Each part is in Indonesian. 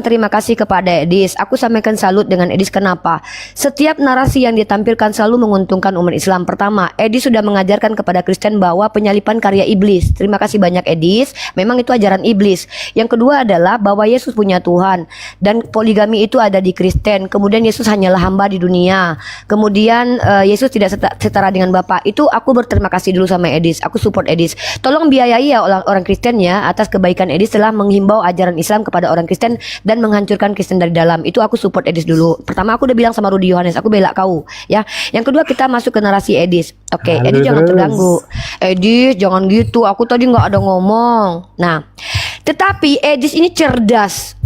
terima kasih kepada Edis. Aku sampaikan salut dengan Edis. Kenapa? Setiap narasi yang ditampilkan selalu menguntungkan umat Islam. Pertama, Edis sudah mengajarkan kepada Kristen bahwa penyalipan karya iblis. Terima kasih banyak Edis. Memang itu ajaran iblis. Yang kedua adalah bahwa Yesus punya Tuhan dan poligami itu ada di Kristen. Kemudian Yesus hanyalah hamba di dunia. Kemudian Yesus tidak setara dengan Bapa. Itu aku berterima kasih dulu sama Edis. Aku support Edis. Tolong biayai ya orang Kristen ya, atas kebaikan Edis telah menghimbau ajaran Islam kepada orang Kristen dan menghancurkan Kristen dari dalam. Itu aku support Edis dulu. Pertama aku udah bilang sama Rudy Yohanes, aku bela kau ya. Yang kedua kita masuk ke narasi Edis. Oke, Edis jangan terganggu. Edis jangan gitu. Aku tadi nggak ada ngomong. Nah, tetapi Edis ini cerdas.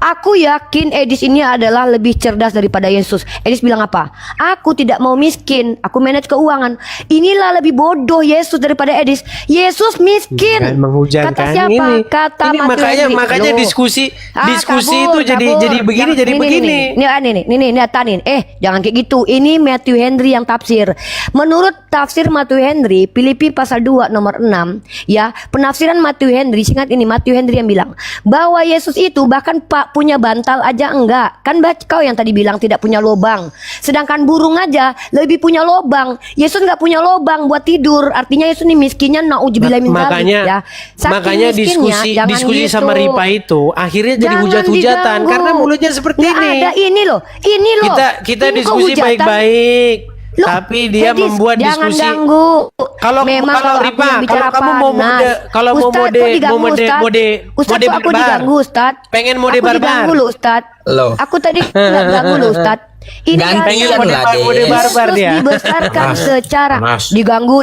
Aku yakin Edis ini adalah lebih cerdas daripada Yesus. Edis bilang apa? Aku tidak mau miskin, aku manage keuangan. Inilah lebih bodoh Yesus daripada Edis. Yesus miskin. Kan menghujatkan Kata siapa? ini. Kata ini makanya diskusi kabur, itu jadi begini jadi begini. Nih, tanin. Jangan kayak gitu. Ini Matthew Henry yang tafsir. Menurut tafsir Matthew Henry, Filipi pasal 2 nomor 6, ya, penafsiran Matthew Henry, ingat ini Matthew Henry yang bilang bahwa Yesus itu bahkan Pak punya bantal aja enggak. Kan kau yang tadi bilang tidak punya lobang. Sedangkan burung aja lebih punya lobang. Yesus enggak punya lobang buat tidur. Artinya Yesus ini miskinnya nauzubillah min dzalik ya. Makanya diskusi gitu. sama Ripa itu akhirnya jadi hujat-hujatan karena mulutnya seperti nggak ini. ada ini loh. Kita Ini kok diskusi hujatan? baik-baik. Loh, Tapi dia Edis, membuat jangan diskusi. ganggu. Kalau Ripa, kalau kamu mau mode aku diganggu Ustaz. Pengen mode barbar. Aku diganggu loh Ustaz. Loh. Aku tadi nggak ganggu loh Ustaz. Ini Gantian mode lah, mode Des. barbar dia. dibesarkan secara Panas. diganggu.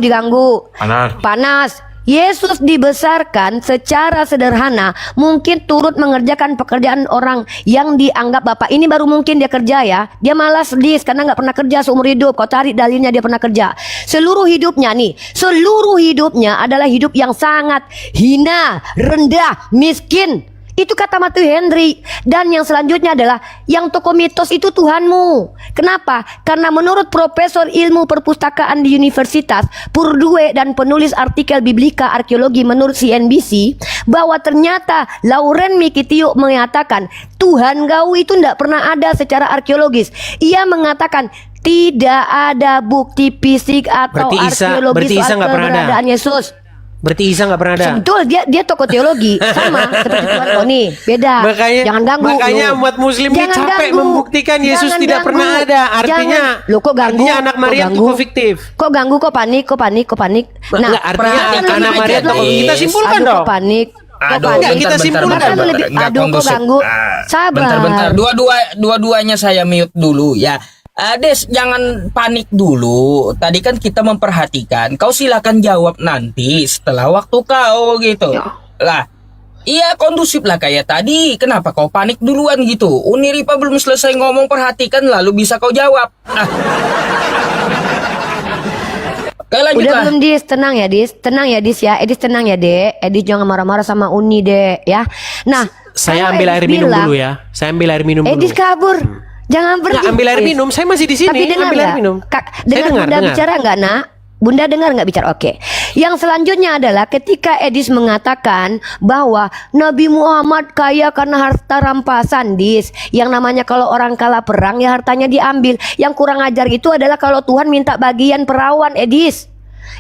Panas. Yesus dibesarkan secara sederhana, mungkin turut mengerjakan pekerjaan orang yang dianggap bapak. Ini baru mungkin dia kerja ya. Dia malas karena nggak pernah kerja seumur hidup. Kau cari dalilnya dia pernah kerja. Seluruh hidupnya adalah hidup yang sangat hina, rendah, miskin. Itu kata Matthew Henry. Dan yang selanjutnya adalah yang toko mitos itu Tuhanmu. Kenapa? Karena menurut Profesor Ilmu Perpustakaan di Universitas Purdue dan penulis artikel Biblika Arkeologi menurut CNBC, bahwa ternyata Lauren Mikitio mengatakan Tuhan kau itu tidak pernah ada secara arkeologis. Ia mengatakan tidak ada bukti fisik atau arkeologis soal keberadaan Yesus. Berarti Isa nggak pernah ada. Betul, dia tokoh teologi sama seperti Tuhan kau nih, beda. Jangan ganggu. Makanya umat Muslim ini capek membuktikan Yesus tidak pernah ada. Artinya, kok ganggu? Artinya anak Maria itu fiktif. Kok ganggu? Kok panik? Nah, artinya anak Maria itu kita simpulkan dong. Kok panik? Kita simpulkan. Kok ganggu? Sabar. Bentar. Dua-duanya saya mute dulu ya. Des, jangan panik dulu. Tadi kan kita memperhatikan. Kau silakan jawab nanti setelah waktu kau gitu. Lah, iya kondusif lah kayak tadi. Kenapa kau panik duluan gitu? Uniripa belum selesai ngomong, perhatikan lalu bisa kau jawab. Oke, lanjut. Udah belum Dis? Tenang ya Dis ya. Edis tenang ya Dek. Edis jangan marah-marah sama Uni Dek ya. Nah, saya ambil air minum dulu ya. Edis kabur. Jangan pergi. Nggak, ambil air minum, saya masih di sini. Tapi dengar ambil air minum. Dengar Bunda bicara nggak nak? Bunda dengar nggak bicara? Oke. Yang selanjutnya adalah ketika Edis mengatakan bahwa Nabi Muhammad kaya karena harta rampasan, Dis. Yang namanya kalau orang kalah perang ya hartanya diambil. Yang kurang ajar itu adalah kalau Tuhan minta bagian perawan, Edis.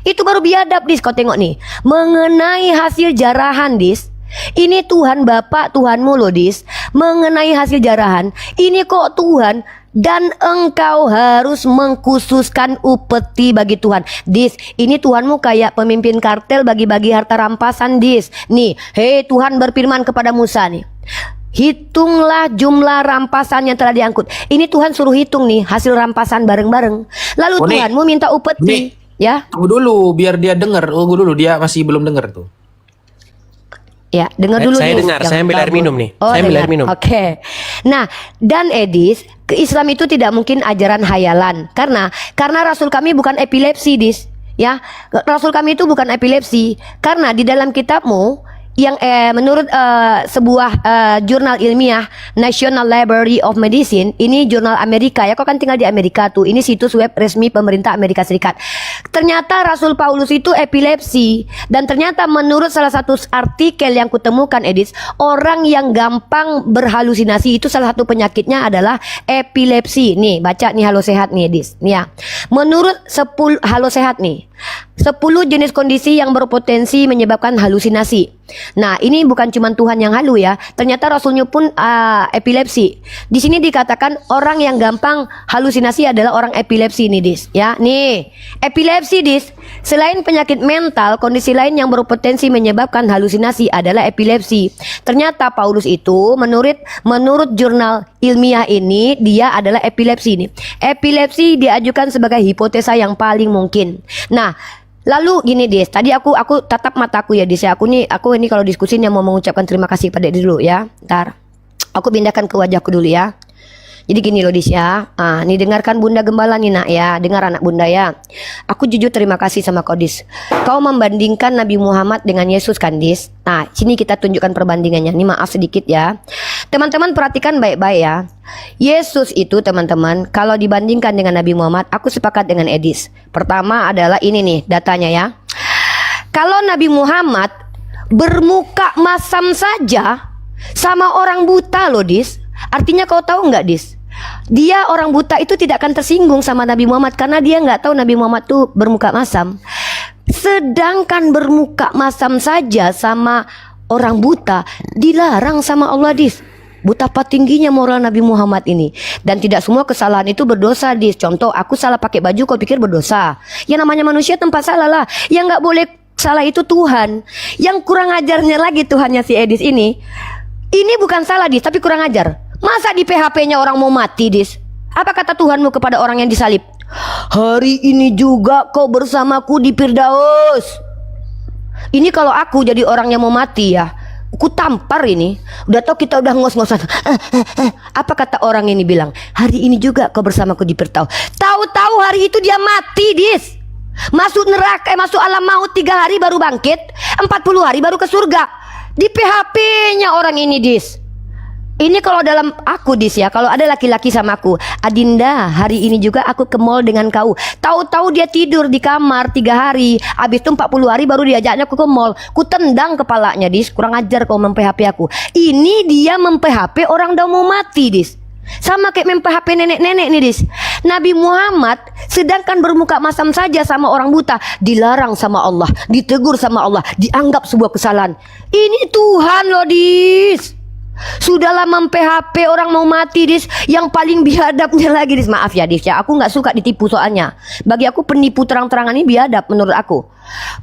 Itu baru biadab, Dis. Kau tengok nih. Mengenai hasil jarahan, Dis. Ini Tuhan Bapak Tuhanmu loh Dis. Mengenai hasil jarahan, ini kok Tuhan dan engkau harus mengkhususkan upeti bagi Tuhan. Dis, ini Tuhanmu kayak pemimpin kartel bagi-bagi harta rampasan Dis. Nih, hei Tuhan berfirman kepada Musa nih, hitunglah jumlah rampasan yang telah diangkut. Ini Tuhan suruh hitung nih hasil rampasan bareng-bareng. Lalu Tuhanmu minta upeti ya. Tunggu dulu biar dia dengar. Tunggu dulu, dia masih belum dengar tuh. Ya, dengar dulu saya nih. Dengar, saya ambil air minum nih. Oh, saya ambil air minum. Oke. Nah, dan Edis, ke Islam itu tidak mungkin ajaran hayalan. Karena Rasul kami bukan epilepsi, Dis. Ya, Rasul kami itu bukan epilepsi. Karena di dalam kitabmu yang menurut sebuah jurnal ilmiah National Library of Medicine, ini jurnal Amerika ya, kau kan tinggal di Amerika tuh, ini situs web resmi pemerintah Amerika Serikat. Ternyata Rasul Paulus itu epilepsi. Dan ternyata menurut salah satu artikel yang kutemukan, Edis, orang yang gampang berhalusinasi itu salah satu penyakitnya adalah epilepsi. Nih, baca nih Halo Sehat nih, Edis. Nih ya. Menurut 10 Halo Sehat nih, 10 jenis kondisi yang berpotensi menyebabkan halusinasi. Nah, ini bukan cuma Tuhan yang halu ya. Ternyata Rasulnya pun epilepsi. Di sini dikatakan orang yang gampang halusinasi adalah orang epilepsi nih, Dis. Ya, nih. Epilepsi, Dis. Selain penyakit mental, kondisi lain yang berpotensi menyebabkan halusinasi adalah epilepsi. Ternyata Paulus itu menurut jurnal ilmiah ini dia adalah epilepsi nih. Epilepsi diajukan sebagai hipotesa yang paling mungkin. Nah, lalu gini, Dis, tadi aku tatap mataku ya, Dis ya. Aku ini kalau diskusinya mau mengucapkan terima kasih pada Dis dulu ya. Ntar aku pindahkan ke wajahku dulu ya. Jadi gini loh, Dis ya. Nih dengarkan Bunda Gembala nih, Nak ya. Dengar anak Bunda ya. Aku jujur terima kasih sama kau, Dis. Kau membandingkan Nabi Muhammad dengan Yesus kan, Dis. Nah, sini kita tunjukkan perbandingannya. Nih maaf sedikit ya. Teman-teman perhatikan baik-baik ya. Yesus itu, teman-teman, kalau dibandingkan dengan Nabi Muhammad, aku sepakat dengan Edis. Pertama adalah ini nih datanya ya. Kalau Nabi Muhammad bermuka masam saja sama orang buta loh, Dis. Artinya kau tahu nggak, Dis? Dia orang buta itu tidak akan tersinggung sama Nabi Muhammad karena dia nggak tahu Nabi Muhammad tuh bermuka masam. Sedangkan bermuka masam saja sama orang buta dilarang sama Allah, Dis. Betapa tingginya moral Nabi Muhammad ini. Dan tidak semua kesalahan itu berdosa, Dis. Contoh, aku salah pakai baju kau pikir berdosa. Ya namanya manusia tempat salah lah. Yang nggak boleh salah itu Tuhan. Yang kurang ajarnya lagi Tuhannya si Edis ini bukan salah, Dis, tapi kurang ajar. Masa di PHP-nya orang mau mati, Dis? Apa kata Tuhanmu kepada orang yang disalib? Hari ini juga kau bersamaku di Firdaus. Ini kalau aku jadi orang yang mau mati ya, aku tampar ini. Udah tau kita udah ngos-ngosan. Apa kata orang ini bilang? Hari ini juga kau bersamaku di Firdaus. Tahu-tahu hari itu dia mati, Dis. Masuk neraka, masuk alam maut 3 hari baru bangkit, 40 hari baru ke surga. Di PHP-nya orang ini, Dis. Ini kalau dalam aku, Dis ya, kalau ada laki-laki sama aku, Adinda, hari ini juga aku ke mall dengan kau. Tahu-tahu dia tidur di kamar 3 hari, habis itu 40 hari baru diajaknya aku ke mall. Ku tendang kepalanya, Dis. Kurang ajar kau mem-PHP aku. Ini dia mem-PHP orang udah mau mati, Dis. Sama kayak mem-PHP nenek-nenek nih, Dis. Nabi Muhammad sedangkan bermuka masam saja sama orang buta, dilarang sama Allah, ditegur sama Allah, dianggap sebuah kesalahan. Ini Tuhan loh, Dis. Sudahlah mem-PHP orang mau mati, Dis. Yang paling biadabnya lagi, Dis. Maaf ya, Dis ya, aku gak suka ditipu soalnya. Bagi aku penipu terang-terangan ini biadab menurut aku.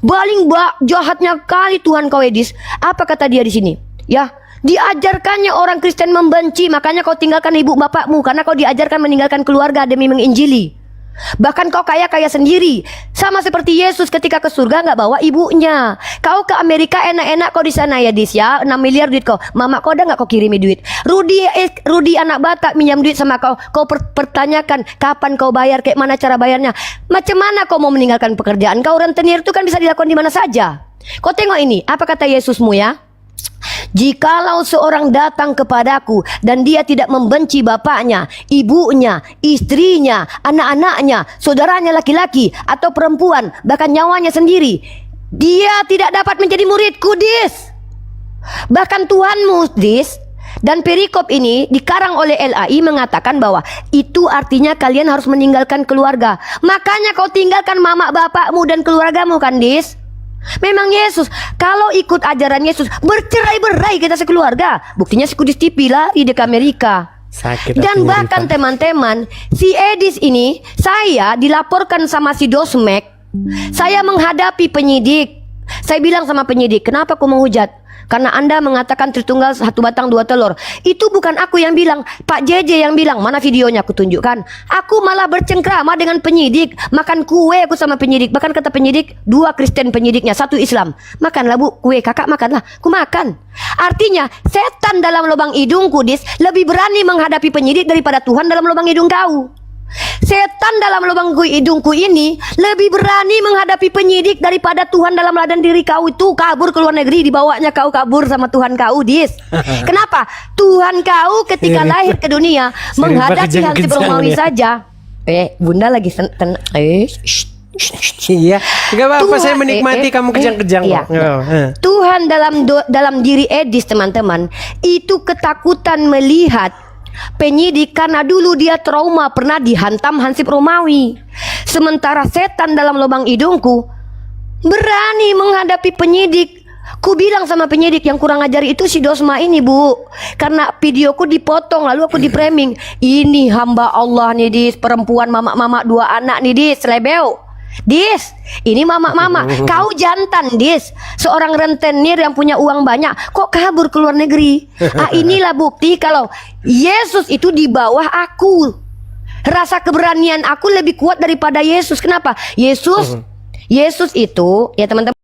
Paling jahatnya kali Tuhan kau, Dis. Apa kata dia di sini? Ya, diajarkannya orang Kristen membenci, makanya kau tinggalkan ibu bapakmu, karena kau diajarkan meninggalkan keluarga demi menginjili. Bahkan kau kaya sendiri. Sama seperti Yesus ketika ke surga nggak bawa ibunya. Kau ke Amerika enak-enak kau di sana ya, Dis ya. 6 miliar duit kau. Mama kau udah nggak kau kirimi duit. Rudi anak Batak minjam duit sama kau. Kau pertanyakan kapan kau bayar, kayak mana cara bayarnya. Macam mana kau mau meninggalkan pekerjaan? Kau rentenir itu kan bisa dilakukan di mana saja. Kau tengok ini, apa kata Yesusmu ya? Jikalau seorang datang kepadaku dan dia tidak membenci bapaknya, ibunya, istrinya, anak-anaknya, saudaranya laki-laki atau perempuan, bahkan nyawanya sendiri, dia tidak dapat menjadi muridku, Dis. Bahkan Tuhanmu, Dis. Dan perikop ini dikarang oleh LAI mengatakan bahwa itu artinya kalian harus meninggalkan keluarga. Makanya kau tinggalkan mama bapakmu dan keluargamu kan, Dis. Memang Yesus, kalau ikut ajaran Yesus, bercerai-berai kita sekeluarga. Buktinya si Kudus TV lari di Amerika. Sakit. Dan bahkan teman-teman, si Edis ini, saya dilaporkan sama si Dosmek. Saya menghadapi penyidik. Saya bilang sama penyidik, kenapa kau menghujat? Karena Anda mengatakan Tritunggal 1 batang 2 telur. Itu bukan aku yang bilang, Pak JJ yang bilang. Mana videonya aku tunjukkan. Aku malah bercengkrama dengan penyidik, makan kue aku sama penyidik. Bahkan kata penyidik, 2 Kristen penyidiknya, 1 Islam. Makanlah Bu kue, kakak makanlah. Ku makan. Artinya setan dalam lubang hidungku, Dis, lebih berani menghadapi penyidik daripada Tuhan dalam lubang hidung kau. Setan dalam lubang hidungku ini lebih berani menghadapi penyidik daripada Tuhan dalam ladan diri kau itu. Kabur ke luar negeri, dibawanya kau kabur sama Tuhan kau, Dis. Kenapa? Tuhan kau ketika lahir ke dunia menghadapi hansip Romawi saja. Bunda lagi Iya, nggak apa-apa, saya Tuhan- menikmati kamu kejang-kejang iya, kok. Tuhan dalam diri Edis, teman-teman, itu ketakutan melihat penyidik karena dulu dia trauma pernah dihantam hansip Romawi. Sementara setan dalam lubang hidungku berani menghadapi penyidik. Ku bilang sama penyidik yang kurang ajar itu si Dosma ini, Bu, karena videoku dipotong lalu aku di framing. Ini hamba Allah nih, Dis, perempuan mama-mama 2 anak nih, Dis, lebeu. Dis, ini mama-mama, kau jantan, Dis, seorang rentenir yang punya uang banyak, kok kabur ke luar negeri? Inilah bukti kalau Yesus itu di bawah aku. Rasa keberanian aku lebih kuat daripada Yesus. Kenapa? Yesus itu, ya teman-teman,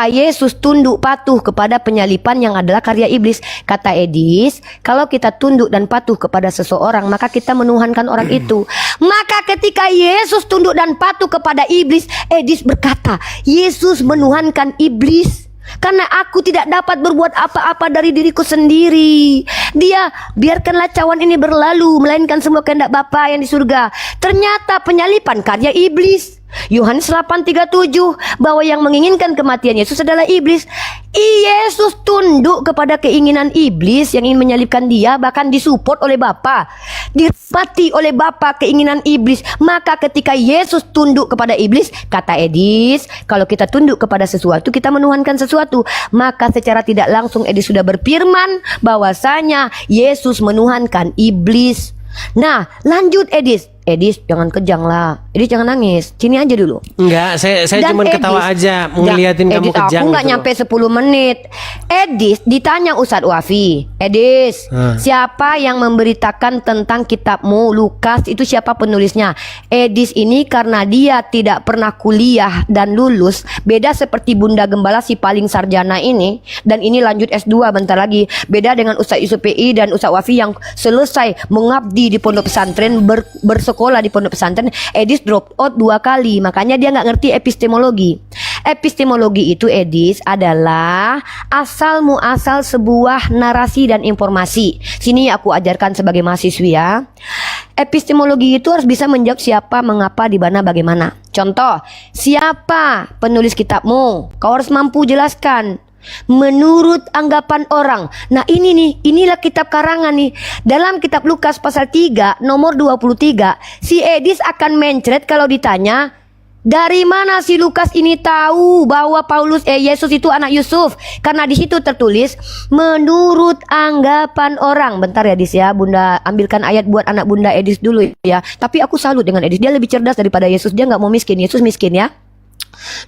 Yesus tunduk patuh kepada penyalipan yang adalah karya iblis. Kata Edis, kalau kita tunduk dan patuh kepada seseorang, maka kita menuhankan orang itu. Maka ketika Yesus tunduk dan patuh kepada iblis, Edis berkata, Yesus menuhankan iblis. Karena aku tidak dapat berbuat apa-apa dari diriku sendiri. Dia, biarkanlah cawan ini berlalu, melainkan semua kehendak Bapa yang di surga. Ternyata penyalipan karya iblis. Yohanes 8:37, bahwa yang menginginkan kematian Yesus adalah iblis. Yesus tunduk kepada keinginan iblis yang ingin menyalibkan dia, bahkan disupport oleh Bapa, direpati oleh Bapa keinginan iblis. Maka ketika Yesus tunduk kepada iblis, kata Edis, kalau kita tunduk kepada sesuatu, kita menuhankan sesuatu. Maka secara tidak langsung Edis sudah berfirman bahwasanya Yesus menuhankan iblis. Nah, lanjut Edis. Edis, jangan kejang lah. Edis jangan nangis. Sini aja dulu. Enggak, saya Dan cuma ketawa aja ngeliatin kamu Edis, kejang. aku nggak gitu. nyampe 10 menit. Edis ditanya Ustadz Wafi, Edis, siapa yang memberitakan tentang kitabmu Lukas? Itu siapa penulisnya? Edis ini karena dia tidak pernah kuliah dan lulus, beda seperti Bunda Gembala si paling sarjana ini, dan ini lanjut S2 bentar lagi. Beda dengan Ustadz Yusuf PI dan Ustadz Wafi yang selesai mengabdi di pondok pesantren, bersekolah di pondok pesantren. Edis drop out 2 kali, makanya dia nggak ngerti epistemologi. Epistemologi itu, Edis, adalah asal muasal sebuah narasi dan informasi. Sini aku ajarkan sebagai mahasiswi ya. Epistemologi itu harus bisa menjawab siapa, mengapa, di mana, bagaimana. Contoh, siapa penulis kitabmu? Kau harus mampu jelaskan. Menurut anggapan orang. Nah ini nih, inilah kitab karangan nih. Dalam kitab Lukas pasal 3 nomor 23, si Edis akan mencret kalau ditanya, dari mana si Lukas ini tahu bahwa Yesus itu anak Yusuf? Karena di situ tertulis menurut anggapan orang. Bentar ya Edis ya, Bunda ambilkan ayat buat anak Bunda Edis dulu ya. Tapi aku salut dengan Edis, dia lebih cerdas daripada Yesus. Dia nggak mau miskin, Yesus miskin ya.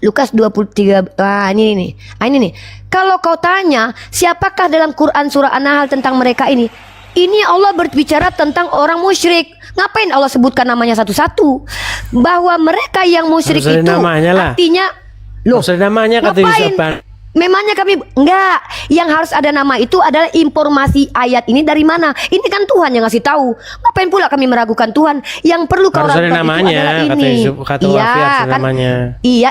Lukas 23, ini nih. Kalau kau tanya, siapakah dalam Quran surah An-Nahl tentang mereka ini? Ini Allah berbicara tentang orang musyrik. Ngapain Allah sebutkan namanya satu-satu? Bahwa mereka yang musyrik Harus ada itu namanya lah. artinya, loh, Harus ada namanya, kata ngapain? Yusapan. Memangnya kami enggak. Yang harus ada nama itu adalah informasi ayat ini dari mana. Ini kan Tuhan yang ngasih tahu. Ngapain pula kami meragukan Tuhan? Yang perlu kau Harus ada ragukan itu namanya, adalah kata ini. Yusuf, kata Wafi, harus ada namanya. Iya,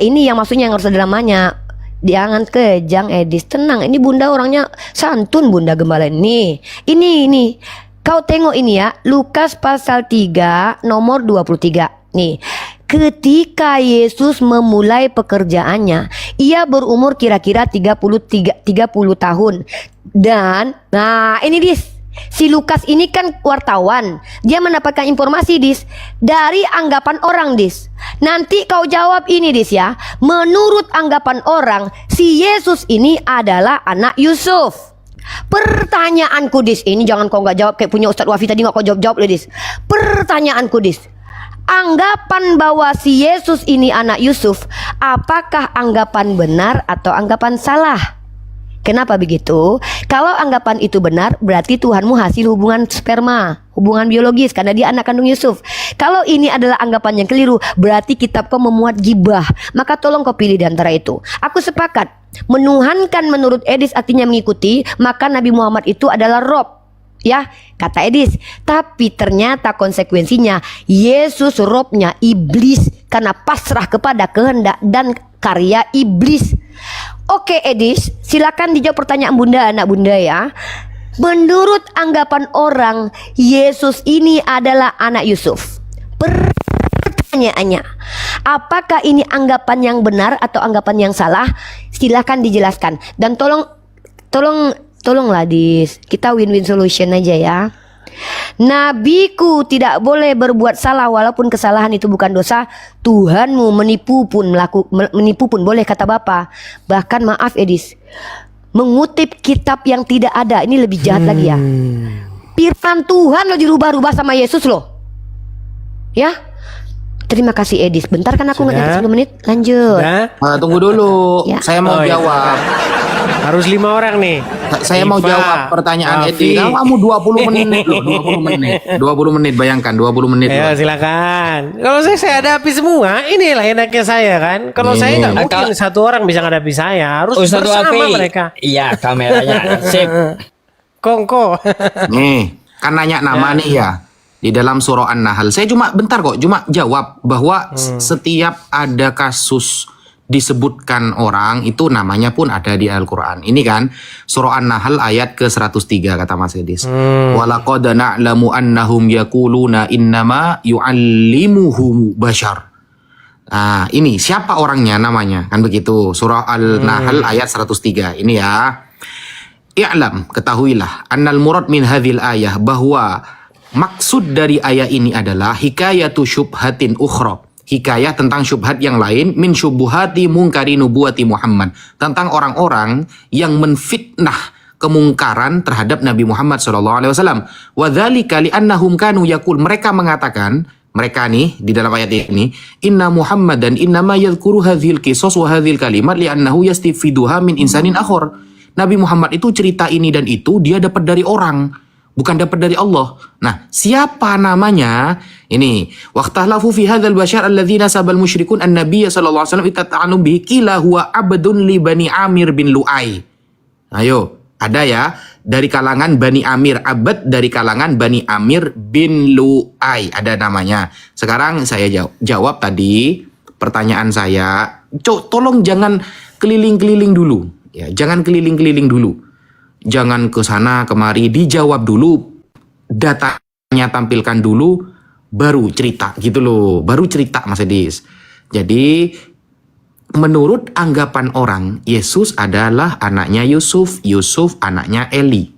ini yang maksudnya yang harus ada namanya. Jangan kejang Edis, tenang. Ini Bunda orangnya santun, Bunda Gembala ini. Ini. Kau tengok ini ya, Lukas pasal 3 nomor 23. Nih. Ketika Yesus memulai pekerjaannya, ia berumur kira-kira 30 tahun. Dan nah ini Dis, si Lukas ini kan wartawan. Dia mendapatkan informasi Dis dari anggapan orang Dis. Nanti kau jawab ini Dis ya. Menurut anggapan orang, si Yesus ini adalah anak Yusuf. Pertanyaanku Dis, ini jangan kau nggak jawab kayak punya Ustadz Wafi tadi, nggak kau jawab Dis. Pertanyaanku Dis, anggapan bahwa si Yesus ini anak Yusuf, apakah anggapan benar atau anggapan salah? Kenapa begitu? Kalau anggapan itu benar, berarti Tuhanmu hasil hubungan sperma, hubungan biologis, karena dia anak kandung Yusuf. Kalau ini adalah anggapan yang keliru, berarti kitab kau memuat gibah. Maka tolong kau pilih di antara itu. Aku sepakat. Menuhankan menurut Edis artinya mengikuti, maka Nabi Muhammad itu adalah Rob. Ya, kata Edis. Tapi ternyata konsekuensinya Yesus robnya iblis karena pasrah kepada kehendak dan karya iblis. Oke Edis, silakan dijawab pertanyaan Bunda, anak Bunda ya. Menurut anggapan orang, Yesus ini adalah anak Yusuf. Pertanyaannya, apakah ini anggapan yang benar atau anggapan yang salah? Silakan dijelaskan. Dan tolonglah Dis, kita win-win solution aja ya. Nabiku tidak boleh berbuat salah walaupun kesalahan itu bukan dosa. Tuhanmu menipu pun boleh, kata Bapak. Bahkan maaf Edis, mengutip kitab yang tidak ada ini lebih jahat lagi ya. Firman Tuhan lo dirubah-rubah sama Yesus lo. Ya. Terima kasih Edis. Bentar kan aku ngetik 10 menit. Lanjut. Tunggu dulu. Ya. Saya mau jawab. Harus 5 orang nih. Saya mau Iva, jawab pertanyaan Raffi. Edi. Kamu 20 menit loh, 20 menit. 20 menit, bayangkan 20 menit. Ayo loh. silakan. Kalau saya hadapi semua, inilah enaknya saya kan. Kalau saya nggak mungkin satu orang bisa menghadapi saya, harus Ustadz bersama Wafi. mereka. Iya, kameranya. Sip. Kongko. Nih, kan nanya nama nih ya. Di dalam surah An-Nahl. Saya cuma jawab bahwa setiap ada kasus disebutkan orang itu namanya pun ada di Al-Quran. Ini kan surah An-Nahl ayat ke-103 kata Mas Edis. Walaqad na'lamu annahum yaquluna innama yu'allimuhu bashar. Nah, ini siapa orangnya namanya? Kan begitu. Surah Al-Nahl ayat 103. Ini ya. I'lam, ketahuilah annal murad min hadhil ayah, bahwa maksud dari ayat ini adalah hikayatu syubhatin ukhra. Hikayah tentang syubhat yang lain, min syubuhati mungkari nubuwati Muhammad, tentang orang-orang yang menfitnah kemungkaran terhadap Nabi Muhammad SAW. Wa dzalika li'annahum kanu yaqul, mereka mengatakan, mereka nih di dalam ayat ini, inna Muhammadan innama yadhkuru hadhil qisas wa hadhil kalimat li'annahu yastifiduha min insanin akhar. Nabi Muhammad itu cerita ini dan itu dia dapat dari orang, bukan dapat dari Allah. Nah, siapa namanya? Ini, waqtahlafu fi hadzal bashar alladzina sabal musyrikun an-nabiy sallallahu alaihi wasallam itata'anu bihi qila huwa abdun li bani Amir bin Lu'ai. Ayo, ada ya dari kalangan Bani Amir, abad dari kalangan Bani Amir bin Lu'ai, ada namanya. Sekarang saya jawab tadi pertanyaan saya. Tolong jangan keliling-keliling dulu. Ya, jangan keliling-keliling dulu. Jangan ke sana kemari, dijawab dulu. Datanya tampilkan dulu, baru cerita gitu loh. Baru cerita Mas Edis. Jadi menurut anggapan orang, Yesus adalah anaknya Yusuf, Yusuf anaknya Eli.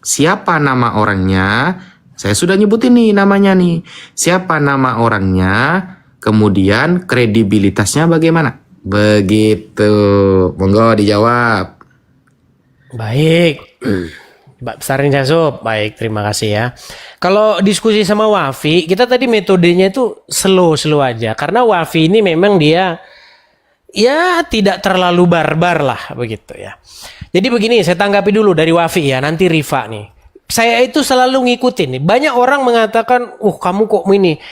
Siapa nama orangnya? Saya sudah nyebutin nih namanya nih. Siapa nama orangnya? Kemudian kredibilitasnya bagaimana? Begitu. Monggo dijawab. Baik. Mbak Besarin Jasub. Baik, terima kasih ya. Kalau diskusi sama Wafi, kita tadi metodenya itu slow aja. Karena Wafi ini memang dia ya tidak terlalu barbar lah begitu ya. Jadi begini, saya tanggapi dulu dari Wafi ya, nanti Rifa nih. Saya itu selalu ngikutin nih. Banyak orang mengatakan, kamu kok ini.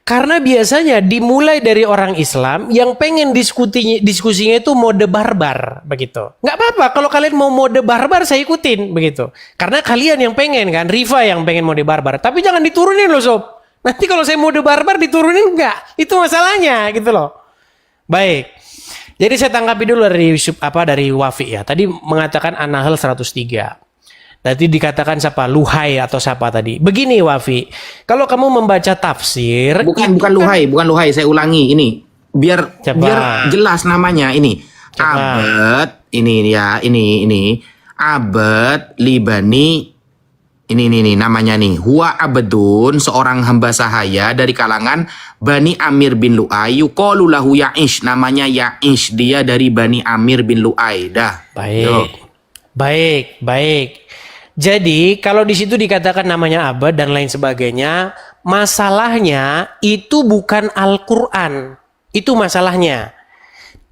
Karena biasanya dimulai dari orang Islam yang pengen diskusinya itu mode barbar begitu. Nggak apa-apa kalau kalian mau mode barbar saya ikutin begitu. Karena kalian yang pengen kan, Rifa yang pengen mode barbar. Tapi jangan diturunin loh sob. Nanti kalau saya mode barbar diturunin nggak? Itu masalahnya gitu loh. Baik. Jadi saya tanggapi dulu dari Wafi ya. Tadi mengatakan An-Nahl 103. Tadi dikatakan siapa? Luhai atau siapa tadi? Begini Wafi, kalau kamu membaca tafsir, bukan Luhai, saya ulangi ini biar jelas namanya ini. Coba. Abad ini ya, ini Abad Libani ini namanya nih. Huwa abdun, seorang hamba sahaya dari kalangan Bani Amir bin Lu'ai. Yuqalu lahu Ya'ish, namanya Ya'ish, dia dari Bani Amir bin Lu'ai. Dah. Baik. Jadi kalau di situ dikatakan namanya abad dan lain sebagainya, masalahnya itu bukan Al-Quran. Itu masalahnya.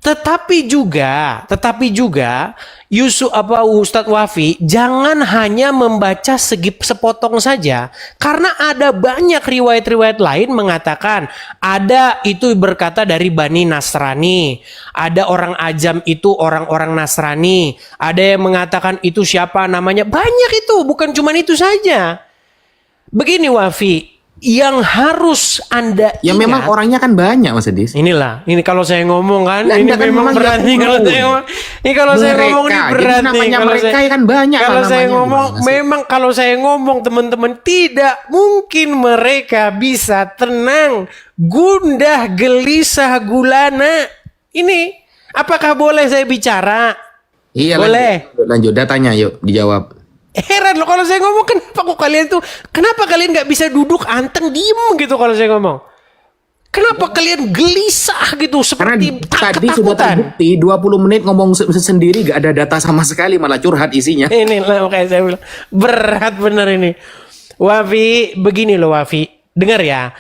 Tetapi juga Ustadz Wafi jangan hanya membaca sepotong saja, karena ada banyak riwayat-riwayat lain mengatakan ada itu berkata dari Bani Nasrani, ada orang Ajam itu orang-orang Nasrani, ada yang mengatakan itu siapa namanya, banyak itu, bukan cuma itu saja. Begini Wafi, yang harus Anda Ya ingat, memang orangnya kan banyak Mas Edis. Inilah, ini kalau saya ngomong kan, Nah, ini enggak kan memang memang berat ya nih kalau perlu. saya ngomong. Ini kalau saya Mereka, ngomong ini jadi berat nih. namanya Kalau mereka saya, kan banyak kalau lah saya namanya, ngomong, gimana sih? memang kalau saya ngomong teman-teman tidak mungkin mereka bisa tenang, gundah, gelisah, gulana. Ini, apakah boleh saya bicara? Iya, Boleh. Lanjut datanya yuk dijawab. Heran loh kalau saya ngomong, kenapa kalian nggak bisa duduk anteng diem gitu kalau saya ngomong? Kenapa kalian gelisah gitu Karena seperti tadi sudah ketakutan? terbukti 20 menit ngomong sendiri gak ada data sama sekali, malah curhat isinya. Ini lah makanya saya bilang berat bener ini. Wafi, begini loh Wafi, dengar ya.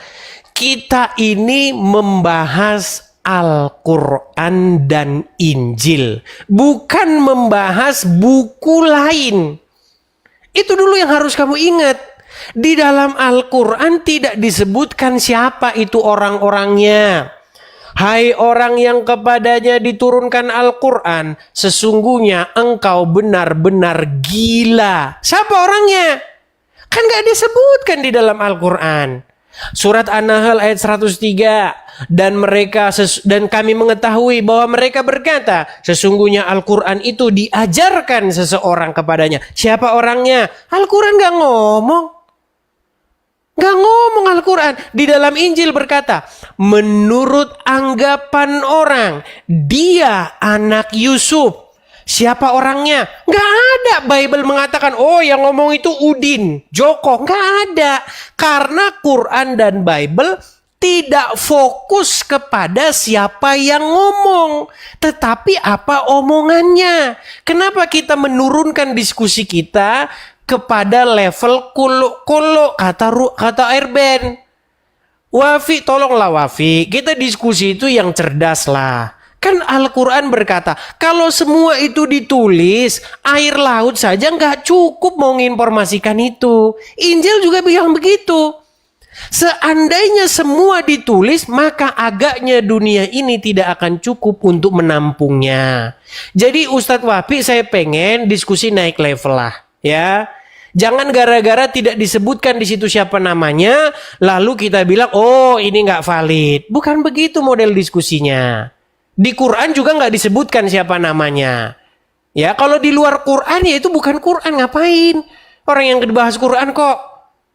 Kita ini membahas Al-Quran dan Injil, bukan membahas buku lain. Itu dulu yang harus kamu ingat. Di dalam Al-Quran tidak disebutkan siapa itu orang-orangnya. Hai orang yang kepadanya diturunkan Al-Quran, sesungguhnya engkau benar-benar gila. Siapa orangnya? Kan gak disebutkan di dalam Al-Quran. Surat An-Nahl ayat 103, dan kami mengetahui bahwa mereka berkata, sesungguhnya Al-Quran itu diajarkan seseorang kepadanya. Siapa orangnya? Al-Quran gak ngomong. Gak ngomong Al-Quran. Di dalam Injil berkata, menurut anggapan orang, dia anak Yusuf. Siapa orangnya? Gak ada. Bible mengatakan, oh yang ngomong itu Udin, Joko. Gak ada. Karena Quran dan Bible tidak fokus kepada siapa yang ngomong, tetapi apa omongannya. Kenapa kita menurunkan diskusi kita kepada level kuluk kata Erben? Wafi, tolonglah Wafi, kita diskusi itu yang cerdas lah. Kan Al-Quran berkata, kalau semua itu ditulis, air laut saja nggak cukup mau menginformasikan itu. Injil juga bilang begitu. Seandainya semua ditulis, maka agaknya dunia ini tidak akan cukup untuk menampungnya. Jadi Ustadz Wafi, saya pengen diskusi naik level lah, ya. Jangan gara-gara tidak disebutkan di situ siapa namanya, lalu kita bilang, oh ini nggak valid. Bukan begitu model diskusinya. Di Quran juga nggak disebutkan siapa namanya. Ya, kalau di luar Quran ya itu bukan Quran, ngapain? Orang yang dibahas Quran kok.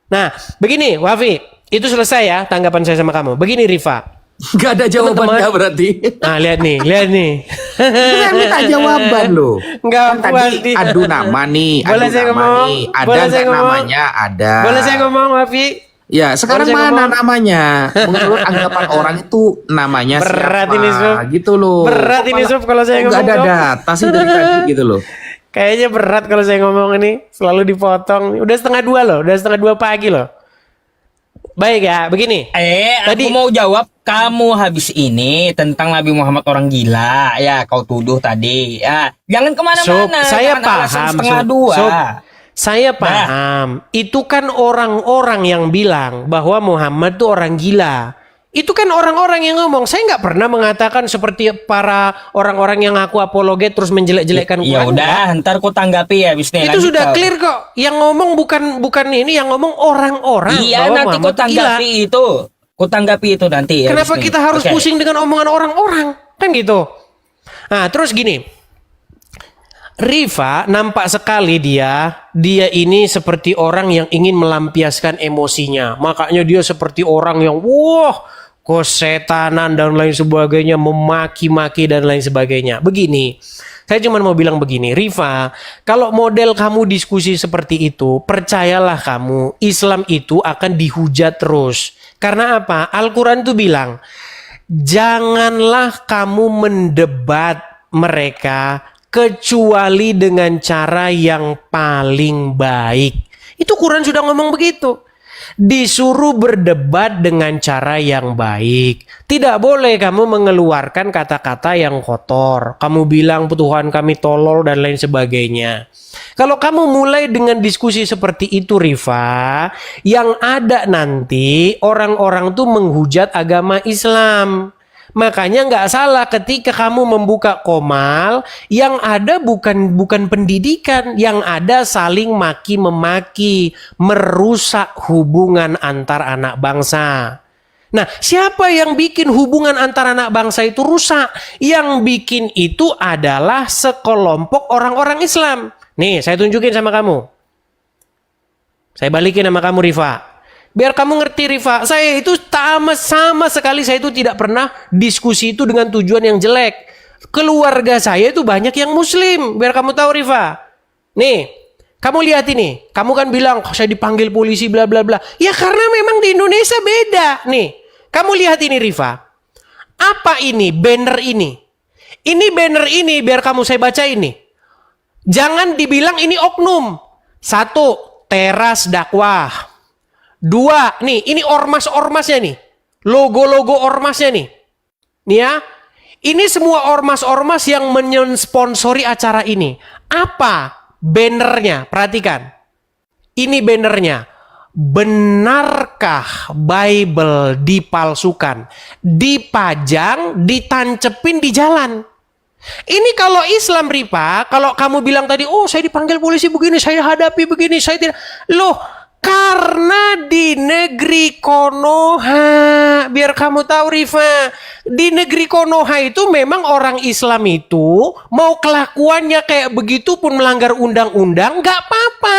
Nah, begini Wafi, itu selesai ya tanggapan saya sama kamu. Begini Rifa. Gak ada jawabannya Teman-teman. berarti. Nah, lihat nih. Saya minta jawaban loh. Nggak Kan puas tadi dia. adu nama nih, Boleh adu saya nama ngomong? nih. Ada Boleh saya nggak ngomong? namanya? Ada. Boleh saya ngomong Wafi? Ya, sekarang Boleh saya mana ngomong? namanya? Menurut anggapan orang itu namanya Berat siapa? ini, Suf. Gitu loh. Berat ini, Suf, kalau saya Nggak ngomong, ada Suf. data sih dari tadi gitu loh. Kayaknya berat kalau saya ngomong ini, selalu dipotong. Udah 1:30 loh, udah 1:30 pagi loh. Baik ya, begini. Aku mau jawab, kamu habis ini tentang Nabi Muhammad orang gila. Ya, kau tuduh tadi. Ya, jangan Sob, kemana-mana. saya Jangan alasan paham. setengah Sob. dua. Sob, saya paham. Itu kan orang-orang yang bilang bahwa Muhammad itu orang gila. Itu kan orang-orang yang ngomong. Saya nggak pernah mengatakan seperti para orang-orang yang ngaku apologet terus menjelek-jelekkan Ya Quran. udah, ntar kau tanggapi ya habis ini. Itu Lanjut sudah kau. clear kok. Yang ngomong bukan ini, yang ngomong orang-orang. Iya, bahwa nanti kau Muhammad itu gila. tanggapi itu. Kau tanggapi itu nanti. ya, Kenapa habis ini. kita harus Oke. pusing dengan omongan orang-orang? Kan gitu. Nah, terus gini. Rifa nampak sekali dia ini seperti orang yang ingin melampiaskan emosinya. Makanya dia seperti orang yang kesetanan dan lain sebagainya, memaki-maki dan lain sebagainya. Begini, saya cuma mau bilang begini, Rifa, kalau model kamu diskusi seperti itu, percayalah kamu, Islam itu akan dihujat terus. Karena apa? Al-Quran itu bilang, janganlah kamu mendebat mereka kecuali dengan cara yang paling baik. Itu Quran sudah ngomong begitu. Disuruh berdebat dengan cara yang baik. Tidak boleh kamu mengeluarkan kata-kata yang kotor. Kamu bilang Tuhan kami tolol dan lain sebagainya. Kalau kamu mulai dengan diskusi seperti itu Rifa, yang ada nanti orang-orang tuh menghujat agama Islam. Makanya nggak salah ketika kamu membuka Qomal, yang ada bukan pendidikan, yang ada saling maki-memaki, merusak hubungan antar anak bangsa. Nah, siapa yang bikin hubungan antar anak bangsa itu rusak? Yang bikin itu adalah sekelompok orang-orang Islam. Nih, saya tunjukin sama kamu. Saya balikin sama kamu Rifa. Biar kamu ngerti Rifa, saya itu sama sekali saya itu tidak pernah diskusi itu dengan tujuan yang jelek. Keluarga saya itu banyak yang muslim, biar kamu tahu Rifa. Nih, kamu lihat ini, kamu kan bilang saya dipanggil polisi bla bla bla. Ya karena memang di Indonesia beda. Nih, kamu lihat ini Rifa. Apa ini banner ini? Ini banner ini biar kamu saya baca ini. Jangan dibilang ini oknum. 1, teras dakwah. 2, nih ini ormas-ormasnya nih. Logo-logo ormasnya nih. Nih ya. Ini semua ormas-ormas yang mensponsori acara ini. Apa bannernya? Perhatikan. Ini bannernya. Benarkah Bible dipalsukan? Dipajang, ditancepin di jalan. Ini kalau Islam Ripa, kalau kamu bilang tadi, oh saya dipanggil polisi begini, saya hadapi begini, saya tidak. Loh, karena di negeri Konoha, biar kamu tahu Rifa, di negeri Konoha itu memang orang Islam itu mau kelakuannya kayak begitu pun melanggar undang-undang, nggak apa-apa.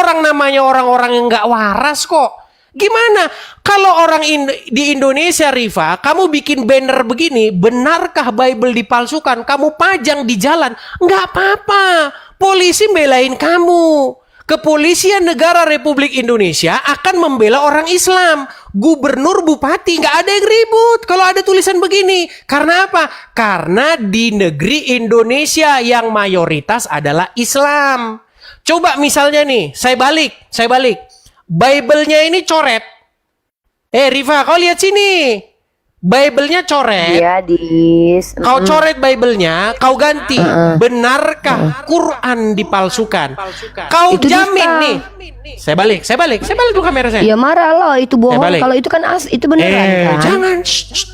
Orang namanya orang-orang yang nggak waras kok. Gimana kalau orang di Indonesia Rifa, kamu bikin banner begini, benarkah Bible dipalsukan? Kamu pajang di jalan, nggak apa-apa. Polisi belain kamu. Kepolisian Negara Republik Indonesia akan membela orang Islam. Gubernur, bupati, nggak ada yang ribut kalau ada tulisan begini. Karena apa? Karena di negeri Indonesia yang mayoritas adalah Islam. Coba misalnya nih, saya balik. Bible-nya ini coret. Rifa, kau lihat sini. Bible-nya coret. Iya, Dis. Kau coret Bible-nya, kau ganti. Benarkah Quran dipalsukan? Kau Itu jamin dusta. nih. Saya balik dulu kamera saya. Ya marah loh, itu bohong. balik. Kalau itu kan itu beneran kan. Jangan,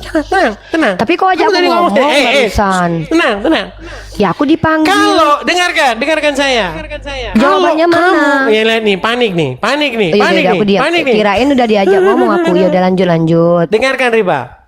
jangan, tenang. Tapi kok aja Kamu aku tadi ngomong barusan. Tenang. Ya aku dipanggil. Kalau dengarkan saya. Jawabannya Kalau mana? kamu, ya lihat nih, panik nih. Oh, yaudah, aku diam. Kirain udah diajak ngomong aku. Ya udah lanjut. Dengarkan Riba.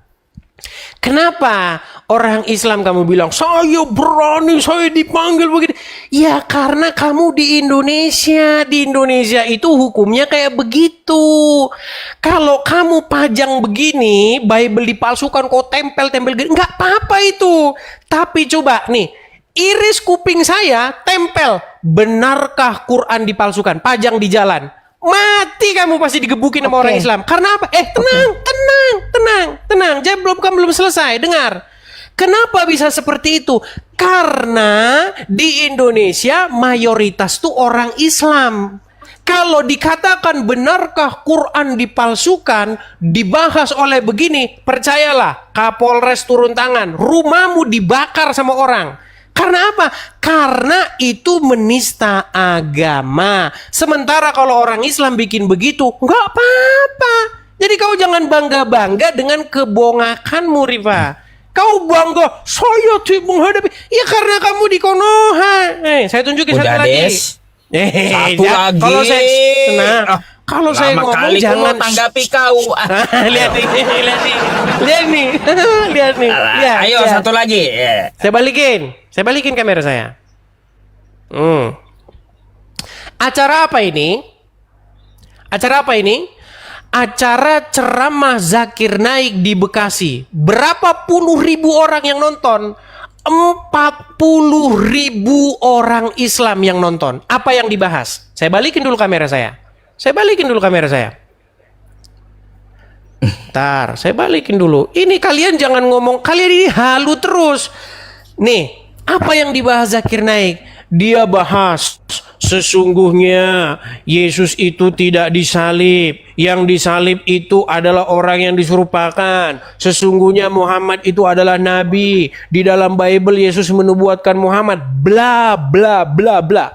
Kenapa orang Islam kamu bilang saya berani, saya dipanggil begini? Ya karena kamu di Indonesia. Di Indonesia itu hukumnya kayak begitu. Kalau kamu pajang begini, Bible dipalsukan, kok tempel gini, nggak apa-apa itu. Tapi coba nih, iris kuping saya tempel. Benarkah Quran dipalsukan? Pajang di jalan. Mati kamu pasti digebukin sama orang Islam. Karena apa? Tenang. Jadi belum selesai. Dengar. Kenapa bisa seperti itu? Karena di Indonesia mayoritas tuh orang Islam. Kalau dikatakan benarkah Quran dipalsukan, dibahas oleh begini, percayalah, Kapolres turun tangan, rumahmu dibakar sama orang. Karena apa? Karena itu menista agama. Sementara kalau orang Islam bikin begitu, nggak apa-apa. Jadi kau jangan bangga-bangga dengan kebongakanmu, Rifa. Kau bangga, saya menghadapi. Ya karena kamu di Konoha. Saya tunjukin satu lagi. Satu lagi. Kalau saya tenang. Kalau saya ngomong jangan tanggapi kau. lihat nih. Ayo satu lagi. Saya balikin kamera saya. Acara apa ini? Acara ceramah Zakir Naik di Bekasi. Berapa puluh ribu orang yang nonton? 40.000 orang Islam yang nonton. Apa yang dibahas? Saya balikin dulu kamera saya. Ntar, saya balikin dulu. Ini kalian jangan ngomong, kalian ini halu terus. Nih, apa yang dibahas Zakir Naik? Dia bahas sesungguhnya Yesus itu tidak disalib. Yang disalib itu adalah orang yang diserupakan. Sesungguhnya Muhammad itu adalah nabi. Di dalam Bible Yesus menubuatkan Muhammad. Bla bla bla bla.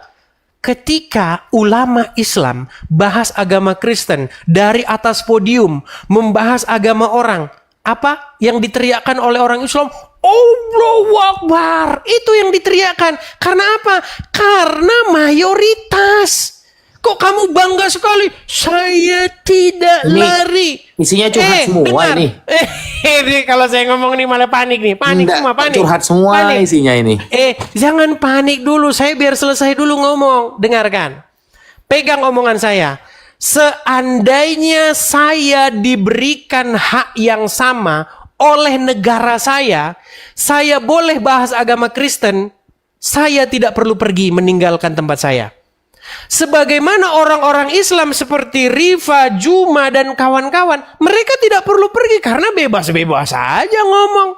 Ketika ulama Islam bahas agama Kristen dari atas podium, membahas agama orang, apa yang diteriakkan oleh orang Islam? Allahu Akbar. Itu yang diteriakkan. Karena apa? Karena mayoritas. Kok kamu bangga sekali? Saya tidak Ini lari. isinya curhat semua dengar. ini. Ini kalau saya ngomong nih malah panik nih. Panik Nggak, semua, panik. curhat semua Panik. isinya ini. Jangan panik dulu. Saya biar selesai dulu ngomong. Dengarkan. Pegang omongan saya. Seandainya saya diberikan hak yang sama oleh negara saya boleh bahas agama Kristen, saya tidak perlu pergi meninggalkan tempat saya. Sebagaimana orang-orang Islam seperti Rifa, Juma, dan kawan-kawan, mereka tidak perlu pergi karena bebas-bebas aja ngomong.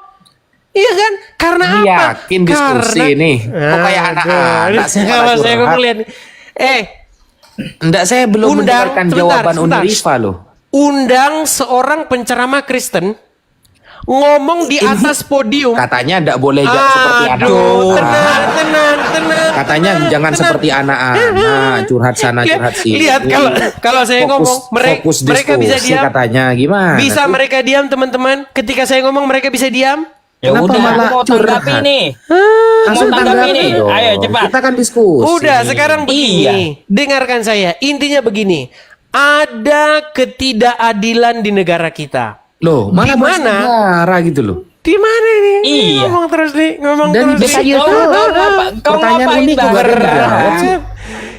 Iya kan? Karena Ini apa? yakin diskusi nih. Kok kayak anak-anak sih malah Kalau saya curhat. ngomong lihat. Enggak, saya belum mendengarkan jawaban sebentar. Unirifa loh. Undang seorang penceramah Kristen ngomong di atas podium. Katanya enggak boleh seperti anak. Aduh, tenang. Katanya jangan seperti anak-anak, curhat sana curhat sini. Lihat kalau saya ngomong, fokus mereka bisa diskusi diam. katanya gimana? Bisa mereka diam, teman-teman? Ketika saya ngomong mereka bisa diam? Ya Kenapa udah, malah aku mau tanggapi curhat? nih. Langsung Mau tanggapi tanggapi nih. dong. Ayo cepat. Kita kan diskusi. Udah, sekarang begini. Iya. Dengarkan saya. Intinya begini. Ada ketidakadilan di negara kita. Loh, mana Di mana? negara gitu loh. Di mana nih? Iya. Ngomong terus nih, ngomong Dan terus. Bisa nih. Yusuf. Kau Pertanyaan ngapain unik juga Bang? ada dijawab sih.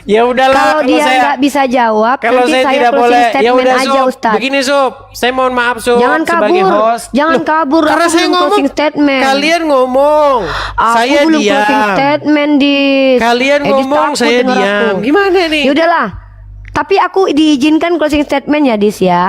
Ya udahlah. Kalau dia nggak bisa jawab, Kalau nanti saya saya tidak closing boleh, ya statement udah aja, Sob. Ustaz. Begini Sob, saya mohon maaf Sob. Jangan sebagai kabur. host. Jangan kabur. Karena Aku saya belum ngomong, closing statement. kalian ngomong, Aku saya belum closing diam. statement, Dis. Kalian Dis ngomong, takut saya denger diam. aku. Gimana nih? Ya udahlah. Tapi aku diizinkan closing statement ya, Dis ya.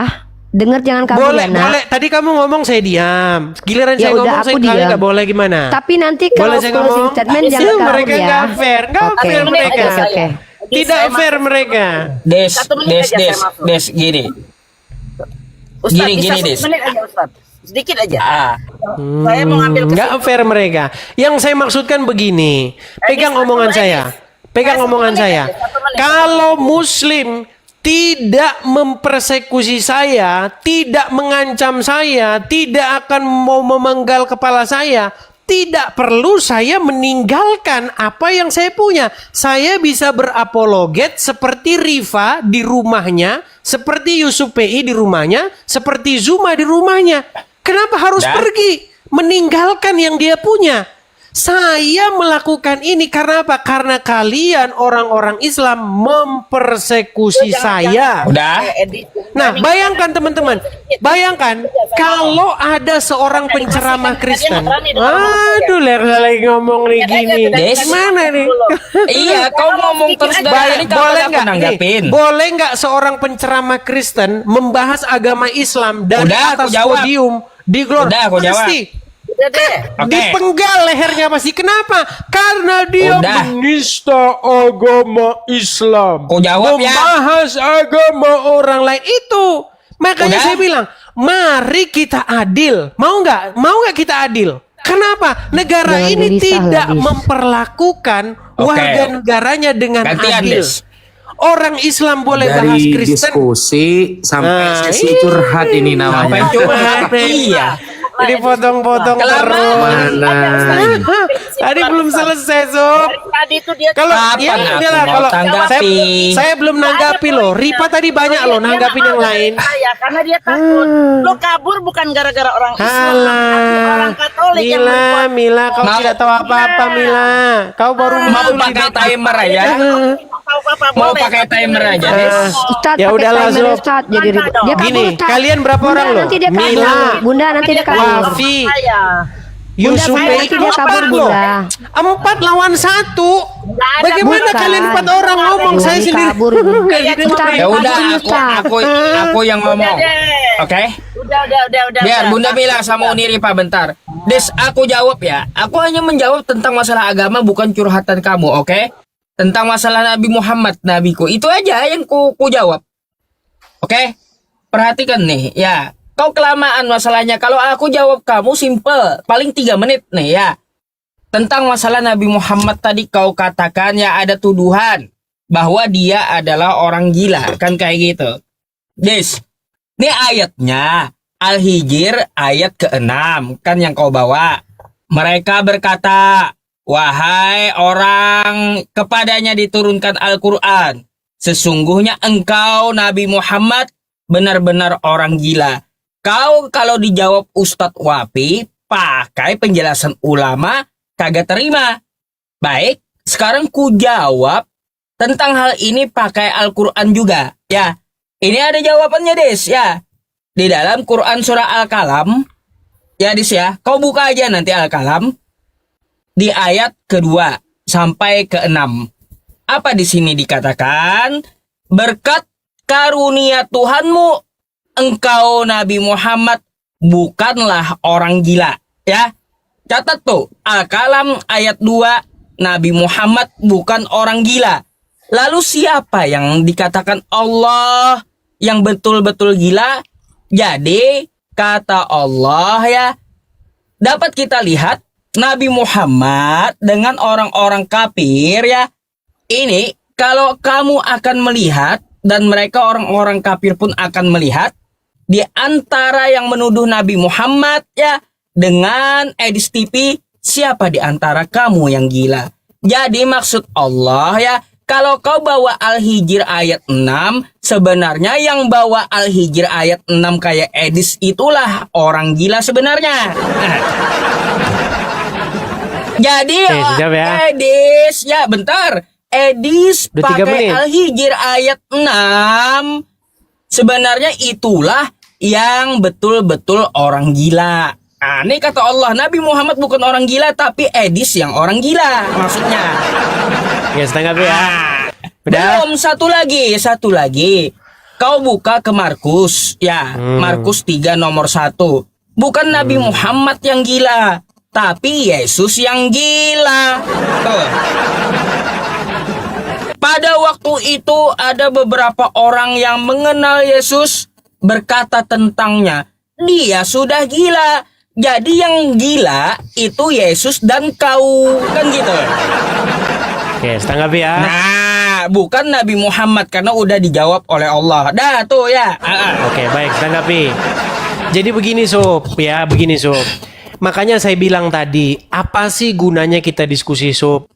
Dengar jangan kabur Boleh, ya, Nak. boleh. Tadi kamu ngomong saya diam. Giliran Ya saya udah, ngomong, aku saya kalian diam. nggak boleh gimana? Tapi nanti Boleh kalau saya closing ngomong? statement Iya, jangan kabur mereka ya. nggak fair, nggak Oke. fair mereka. Oke. Tidak fair mereka. Des, Satu menit aja saya masuk. Des, gini. Ustaz, Gini, bisa gini, Des. 1 menit aja Ustaz. Sedikit aja. Ah, Saya mau ngambil Nggak fair mereka. Yang saya maksudkan begini. Pegang Edis, omongan Edis. saya. Pegang Satu omongan menit saya. aja, 1 menit. Kalau Muslim tidak mempersekusi saya, tidak mengancam saya, tidak akan mau memenggal kepala saya, tidak perlu saya meninggalkan apa yang saya punya. Saya bisa berapologet seperti Rifa di rumahnya, seperti Yusuf PI di rumahnya, seperti Zuma di rumahnya. Kenapa harus Dan? pergi meninggalkan yang dia punya? Saya melakukan ini karena apa? Karena kalian orang-orang Islam mempersekusi saya. udah. Nah, bayangkan teman-teman, bayangkan kalau ada seorang penceramah Kristen. Aduh, lagi ngomong nih gini. Des. Gimana nih? Iya, kau ngomong terus dari tadi kapan Boleh aku nggak? nanggapin? Nih, boleh nggak seorang penceramah Kristen membahas agama Islam dari Udah, aku atas jawab. podium di glor? Udah, aku jawab. Pasti. Udah deh. Oke. Dipenggal lehernya pasti. Kenapa? Karena dia Udah. menista agama Islam. Kau jawab ya. Membahas agama orang lain itu. Makanya Udah. saya bilang, mari kita adil. Mau nggak kita adil? Kenapa? Negara Jangan ini gelisah tidak lagi. memperlakukan Oke. warga negaranya dengan Gantian, adil. Des. Orang Islam boleh bahas Dari Kristen. diskusi sampai sesi iya. curhat ini namanya. Sampai curhat. Iya. Jadi potong-potong Kelamaan. terus. Mana? Tadi belum selesai, Sob. Tadi itu dia Kalau Kapan ya, aku inilah, mau kalau tanggapi? saya belum nanggapi loh. Ripa tadi banyak loh nanggapin yang lain. Saya karena dia takut. Lo kabur bukan gara-gara orang Islam, tapi Halah. orang Katolik yang Mila, berbuat. Mila, kau Mau- tidak tahu apa-apa, Mila. Kau baru Mau muncul di pakai depan. timer aja? Tahu apa Mau boleh. pakai timer aja, Eh, Des? Ustaz, Ya pakai udahlah, timer, Sob. Ustaz. Jadi ribet. Dia kabur, Gini, Ustaz. kalian berapa Bunda, orang loh? nanti dia kabur. Mila, Bunda, nanti dia kabur. Wafi, Saya. Yusuf Bunda, Bey, nanti dia kabur, loh. Bunda. 4 lawan 1. Nggak ada. Bagaimana Bukan. kalian 4 orang ngomong? Aduh, Saya ini sendiri. kabur ini. Kayak gitu. Ustaz, Ya udah, kabur, Ustaz. aku yang ngomong. Udah deh. Oke? Udah. Biar Bunda Mila sama Uniripa bentar. Des, aku jawab ya. Aku hanya menjawab tentang masalah agama, bukan curhatan kamu, oke? tentang masalah Nabi Muhammad, nabiku. Itu aja yang ku jawab. Oke? Perhatikan nih, ya. Kau kelamaan masalahnya. Kalau aku jawab kamu simple, paling 3 menit nih ya. Tentang masalah Nabi Muhammad tadi kau katakan ya ada tuduhan bahwa dia adalah orang gila, kan kayak gitu. Des, ini ayatnya Al-Hijr ayat ke-6 kan yang kau bawa. Mereka berkata, wahai orang kepadanya diturunkan Al-Quran, sesungguhnya engkau Nabi Muhammad benar-benar orang gila. Kau kalau dijawab Ustadz Wafi pakai penjelasan ulama kagak terima. Baik, sekarang ku jawab tentang hal ini pakai Al-Quran juga. Ya, ini ada jawabannya Des ya. Di dalam Quran surah Al-Qalam, ya Des ya, kau buka aja nanti Al-Qalam di ayat kedua sampai ke-6. Apa di sini dikatakan? Berkat karunia Tuhanmu, engkau Nabi Muhammad bukanlah orang gila. Ya, catat tuh Al-Qalam ayat 2, Nabi Muhammad bukan orang gila. Lalu siapa yang dikatakan Allah yang betul-betul gila? Jadi kata Allah ya, dapat kita lihat Nabi Muhammad dengan orang-orang kafir ya. Ini kalau kamu akan melihat dan mereka orang-orang kafir pun akan melihat, di antara yang menuduh Nabi Muhammad ya dengan Edis TV, siapa di antara kamu yang gila? Jadi maksud Allah ya, kalau kau bawa Al-Hijr ayat 6, sebenarnya yang bawa Al-Hijr ayat 6 kayak Edis itulah orang gila sebenarnya. Jadi ya. Edis, ya bentar. Edis Udah 3 pakai menit. Al-Hijr ayat 6. Sebenarnya itulah yang betul-betul orang gila. Nah, ini kata Allah, Nabi Muhammad bukan orang gila, tapi Edis yang orang gila maksudnya. Ya setengah ya. Udah. Belum, satu lagi. Kau buka ke Markus, ya. Markus 3 nomor 1. Bukan Nabi Muhammad yang gila, tapi Yesus yang gila. Tuh. Pada waktu itu ada beberapa orang yang mengenal Yesus berkata tentangnya, dia sudah gila. Jadi yang gila itu Yesus dan kau, kan gitu. Oke, setengah ya. Nah, bukan Nabi Muhammad karena udah dijawab oleh Allah. Dah tuh ya. Oke, baik, tanggapi. Jadi begini Sob, ya, begini Sob. Makanya saya bilang tadi, apa sih gunanya kita diskusi Sob?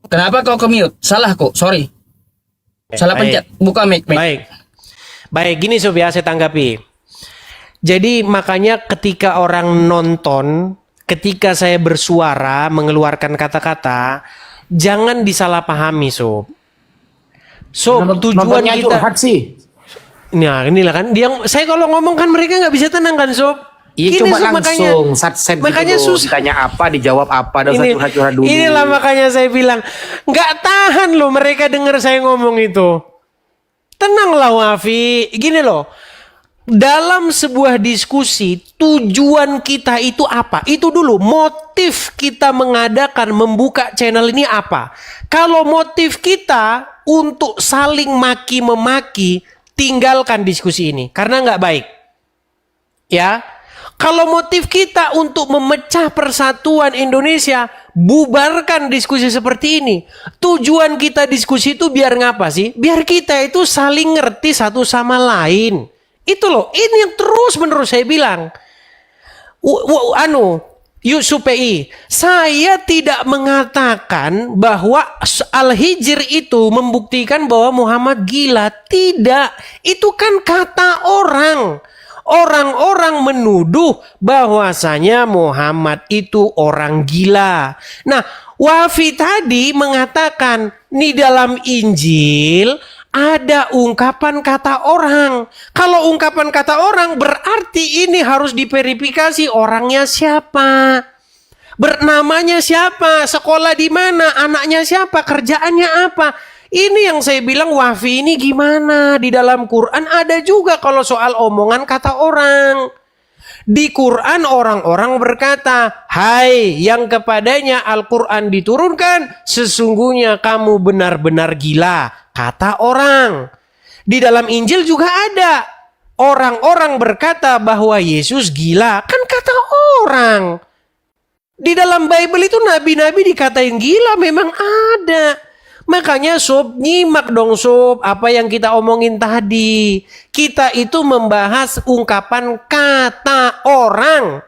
Kenapa kau ke-mute? Salah kok, sorry. Salah baik. pencet. Buka mic. Baik, gini Sob ya, saya tanggapi. Jadi makanya ketika orang nonton, ketika saya bersuara, mengeluarkan kata-kata, jangan disalahpahami Sob. Sob, tujuan Nontonnya kita... curhat sih. Nah inilah kan dia, saya kalau ngomong kan mereka nggak bisa tenang kan Sob. Iya, Gini, coba Sob, langsung set makanya gitu, susah. ditanya apa, dijawab apa, ada usah curhat-curhat dulu. Inilah makanya saya bilang nggak tahan loh mereka dengar saya ngomong itu. Tenanglah Wafi, gini loh. Dalam sebuah diskusi, tujuan kita itu apa? Itu dulu, motif kita mengadakan, membuka channel ini apa? Kalau motif kita untuk saling maki-memaki, tinggalkan diskusi ini, karena nggak baik. Ya, kalau motif kita untuk memecah persatuan Indonesia, bubarkan diskusi seperti ini. Tujuan kita diskusi itu biar ngapa sih? Biar kita itu saling ngerti satu sama lain. Itu loh, ini yang terus menerus saya bilang. Yusuf PI, saya tidak mengatakan bahwa Al-Hijr itu membuktikan bahwa Muhammad gila. Tidak, itu kan kata orang. Orang-orang menuduh bahwasanya Muhammad itu orang gila. Nah, Wafi tadi mengatakan di dalam Injil ada ungkapan kata orang. Kalau ungkapan kata orang berarti ini harus diverifikasi orangnya siapa. Bernamanya siapa, sekolah di mana, anaknya siapa, kerjaannya apa. Ini yang saya bilang Wafi ini gimana? Di dalam Quran ada juga kalau soal omongan kata orang. Di Quran orang-orang berkata, hai yang kepadanya Al-Quran diturunkan, sesungguhnya kamu benar-benar gila, kata orang. Di dalam Injil juga ada. Orang-orang berkata bahwa Yesus gila, kan kata orang. Di dalam Bible itu nabi-nabi dikatain gila memang ada. Makanya sob, nyimak dong sob apa yang kita omongin tadi. Kita itu membahas ungkapan kata orang.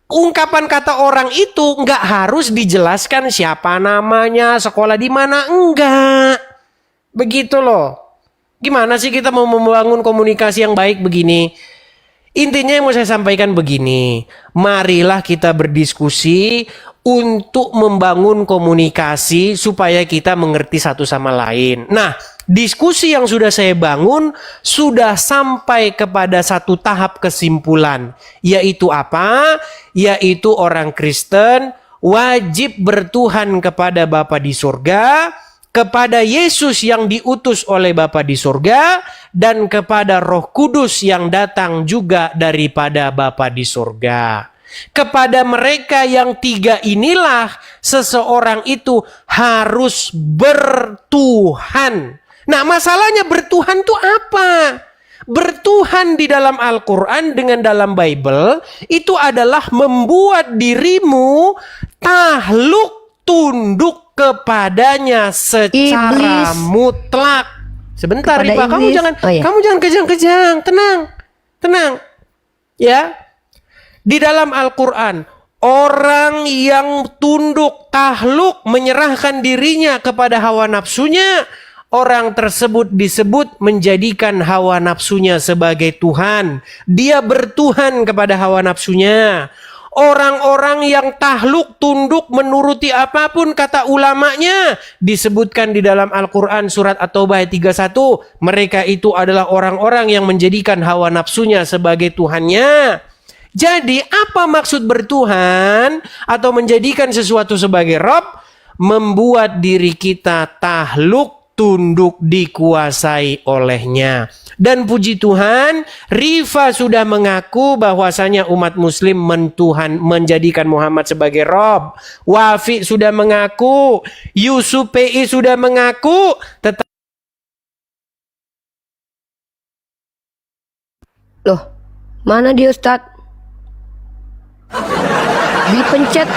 Ungkapan kata orang itu nggak harus dijelaskan siapa namanya, sekolah di mana, enggak. Begitu loh. Gimana sih kita mau membangun komunikasi yang baik begini? Intinya yang mau saya sampaikan begini. Marilah kita berdiskusi untuk membangun komunikasi supaya kita mengerti satu sama lain. Nah, diskusi yang sudah saya bangun sudah sampai kepada satu tahap kesimpulan. Yaitu apa? Yaitu orang Kristen wajib bertuhan kepada Bapa di surga, kepada Yesus yang diutus oleh Bapa di surga, dan kepada Roh Kudus yang datang juga daripada Bapa di surga. Kepada mereka yang tiga inilah seseorang itu harus bertuhan. Nah, masalahnya bertuhan itu apa? Bertuhan di dalam Al-Quran dengan dalam Bible itu adalah membuat dirimu tahluk tunduk kepadanya secara Iblis. mutlak. Sebentar, Kepada Rifa, kamu iblis. jangan Oh, iya. kamu jangan kejang-kejang, tenang. Ya. Di dalam Al-Quran, orang yang tunduk, tahluk, menyerahkan dirinya kepada hawa nafsunya, orang tersebut disebut menjadikan hawa nafsunya sebagai Tuhan. Dia bertuhan kepada hawa nafsunya. Orang-orang yang tahluk, tunduk, menuruti apapun kata ulamanya, disebutkan di dalam Al-Quran surat At-Taubah ayat 31. Mereka itu adalah orang-orang yang menjadikan hawa nafsunya sebagai Tuhannya. Jadi apa maksud bertuhan atau menjadikan sesuatu sebagai Rob? Membuat diri kita tahluk, tunduk, dikuasai olehnya. Dan puji Tuhan, Rifa sudah mengaku bahwasanya umat muslim menjadikan Muhammad sebagai Rob. Wafi sudah mengaku, Yusuf PI sudah mengaku, Loh, mana dia Ustadz? Dipencet.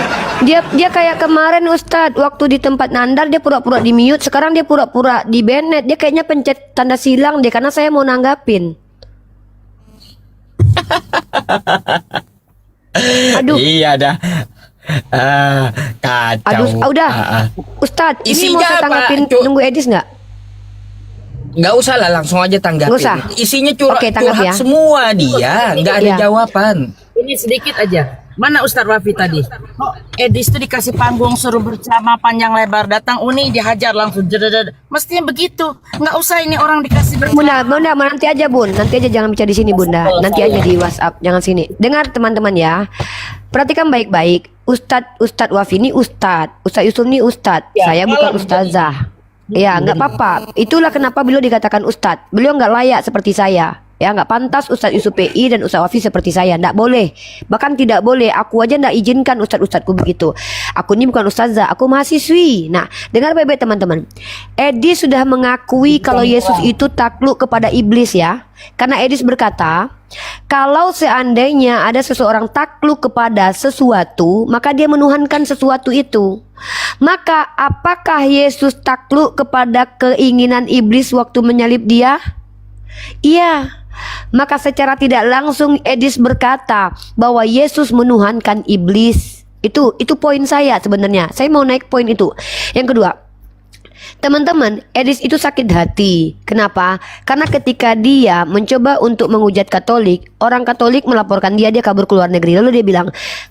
Dia kayak kemarin Ustadz, waktu di tempat Nandar dia pura-pura di mute, sekarang dia pura-pura di banet. Dia kayaknya pencet tanda silang deh, karena saya mau nanggapin. Aduh. Iya dah. Kacau. Aduh, udah. Ustadz, ini mau Isinya saya apa, tanggapin Cuk? nunggu Edis nggak? Nggak usah lah, langsung aja tanggapin. Nggak usah. Isinya Oke, tanggap curhat ya. semua dia, nggak ada Iya. jawaban. Ini sedikit aja. Mana Ustadz Wafi tadi? Oh, Edis tuh dikasih panggung suruh berceramah panjang lebar, datang Uni dihajar langsung. Mestinya begitu. Nggak usah ini orang dikasih Bunda, nanti aja Bun, nanti aja, jangan bicara di sini Bunda, nanti aja di WhatsApp, jangan sini. Dengar teman-teman ya, perhatikan baik-baik. Ustadz Wafi ini Ustadz Yusuf ini Ustadz, Ya, saya bukan malam. Ustazah. Ya, nggak apa-apa. Itulah kenapa beliau dikatakan Ustadz. Beliau nggak layak seperti saya. Ya, nggak pantas Ustadz Yusuf PI dan Ustadz Wafi seperti saya. Nggak boleh. Bahkan tidak boleh. Aku aja nggak izinkan Ustadz-Ustadzku begitu. Aku ini bukan Ustazah, aku mahasiswi. Nah, dengar baik-baik teman-teman. Edi sudah mengakui kalau Yesus itu takluk kepada iblis ya. Karena Edis berkata, kalau seandainya ada seseorang takluk kepada sesuatu, maka dia menuhankan sesuatu itu. Maka apakah Yesus takluk kepada keinginan iblis waktu menyalib dia? Iya. Maka secara tidak langsung Edis berkata bahwa Yesus menuhankan iblis. Itu poin saya sebenarnya. Saya mau naik poin itu. Yang kedua, teman-teman, Edis itu sakit hati. Kenapa? Karena ketika dia mencoba untuk menghujat Katolik, orang Katolik melaporkan dia kabur ke luar negeri. Lalu dia bilang,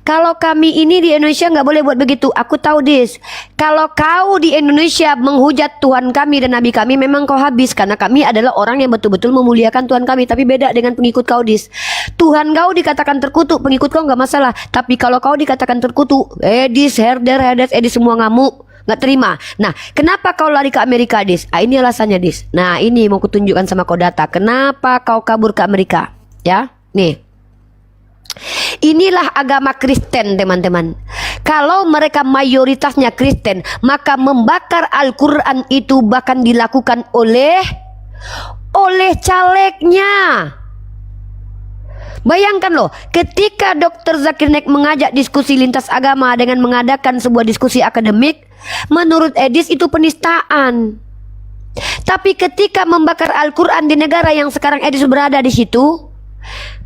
kalau kami ini di Indonesia nggak boleh buat begitu. Aku tahu Dis, kalau kau di Indonesia menghujat Tuhan kami dan Nabi kami, memang kau habis. Karena kami adalah orang yang betul-betul memuliakan Tuhan kami. Tapi beda dengan pengikut kau Dis. Tuhan kau dikatakan terkutuk, pengikut kau nggak masalah. Tapi kalau kau dikatakan terkutuk, Edis, Herdes, Edis semua ngamuk. Nggak terima. Nah, kenapa kau lari ke Amerika, Dis? Ini alasannya, Dis. Nah, ini mau kutunjukkan sama kau data. Kenapa kau kabur ke Amerika? Ya, nih. Inilah agama Kristen, teman-teman. Kalau mereka mayoritasnya Kristen, maka membakar Al-Quran itu bahkan dilakukan oleh calegnya. Bayangkan loh, ketika Dr. Zakir Naik mengajak diskusi lintas agama dengan mengadakan sebuah diskusi akademik, menurut Edis itu penistaan. Tapi ketika membakar Al-Quran di negara yang sekarang Edis berada di situ,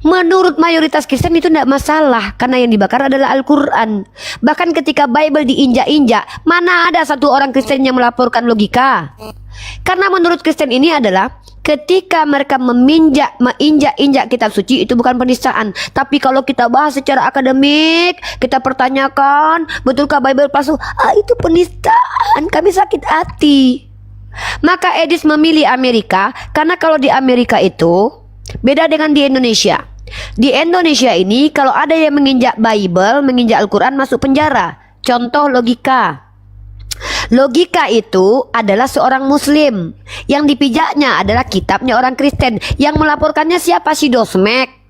menurut mayoritas Kristen itu tidak masalah, karena yang dibakar adalah Al-Quran. Bahkan ketika Bible diinjak-injak, mana ada satu orang Kristen yang melaporkan logika? Karena menurut Kristen ini adalah ketika mereka menginjak-injak kitab suci itu bukan penistaan. Tapi kalau kita bahas secara akademik, kita pertanyakan, betulkah Bible palsu? Itu penistaan, kami sakit hati. Maka Edis memilih Amerika, karena kalau di Amerika itu beda dengan di Indonesia. Di Indonesia ini kalau ada yang menginjak Bible, menginjak Al-Quran, masuk penjara. Contoh logika. Logika itu adalah seorang Muslim, yang dipijaknya adalah kitabnya orang Kristen. Yang melaporkannya siapa? Si Dosmek.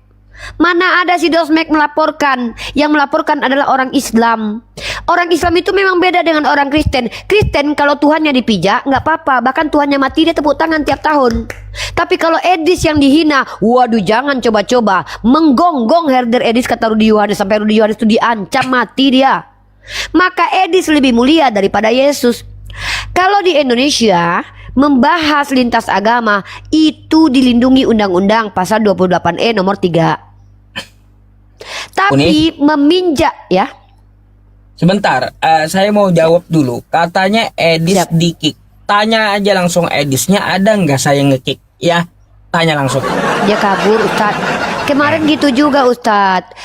Mana ada si Dosmek melaporkan? Yang melaporkan adalah orang Islam. Orang Islam itu memang beda dengan orang Kristen. Kristen kalau Tuhannya dipijak nggak apa-apa, bahkan Tuhannya mati dia tepuk tangan tiap tahun. Tapi kalau Edis yang dihina, waduh jangan coba-coba menggonggong herder Edis, kata Rudi Yohanes, sampai Rudi Yohanes itu diancam mati dia. Maka Edis lebih mulia daripada Yesus. Kalau di Indonesia membahas lintas agama itu dilindungi Undang-Undang pasal 28E nomor 3. Tapi meminjak ya. Sebentar, saya mau jawab dulu. Katanya Edis Siap. di-kick. Tanya aja langsung Edisnya, ada nggak saya nge-kick? Ya, tanya langsung. Dia kabur, Ustadz. Kemarin gitu juga, Ustadz.